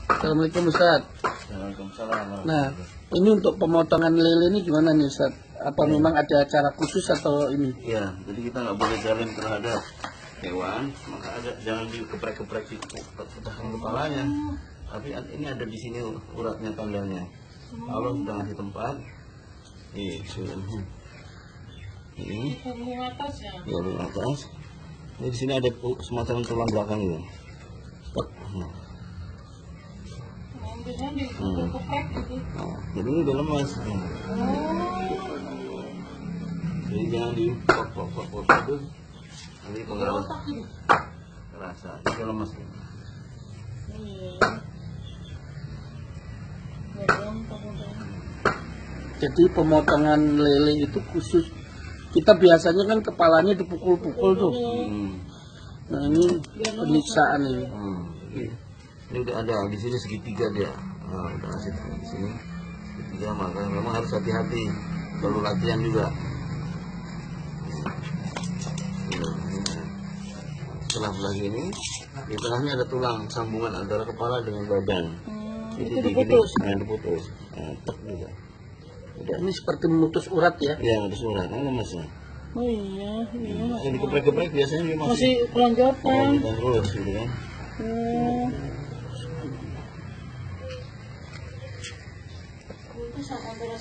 Assalamualaikum Ustaz. Waalaikumsalam. Nah, ini untuk pemotongan lele ini gimana nih Ustaz? Apa memang ada cara khusus atau ini? Ya, jadi kita nggak boleh zalim terhadap hewan, maka jangan dikeprek-keprek di petahan kepalanya. Tapi ini ada di sini uratnya tandanya. Allah sudah ngasih tempat. Ini di atas ya. Ya di atas. Ini di sini ada semacam tulang belakang itu. Jadi ini udah lemas. Jadi jangan dipok-pok itu. Nanti pengaruh terasa. Itu lemas. Jadi pemotongan lele itu khusus. Kita biasanya kan kepalanya dipukul-pukul tuh. Nah ini penyiksaan ini. Ini udah ada di sini segitiga dia. Nah, udah ngasih di sini segitiga, maka memang harus hati-hati. Perlu latihan juga. Setelah belah ini, di tengahnya ada tulang sambungan antara kepala dengan badan. Itu diputus. Diputus. Tek juga. Udah. Ini seperti memutus urat ya? Iya, memutus urat. Kan lemasnya. Oh iya. Yang dikeprek-keprek biasanya dia masih kelonjotan. Terus gitu kan. Itu sama antara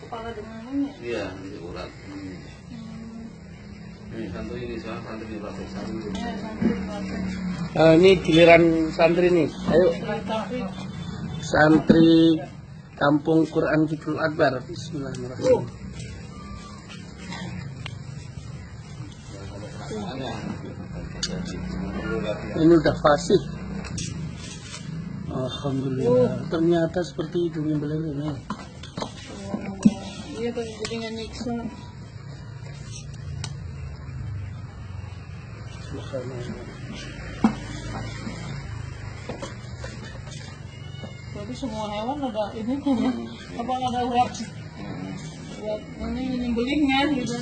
kepala dengan ini. Iya, ini urat. Ini santri dilatih santri. Ini giliran santri nih. Ayo. Santri Kampung Quran Fitrul Akbar. Bismillahirrahmanirrahim. Ini udah fasih. Alhamdulillah. Ternyata seperti itu nyembelihnya. Iya, jadi nggak nyiksa. Jadi semua hewan ada ini kan ya? Apa ada urat ini nyembelihnya gitu?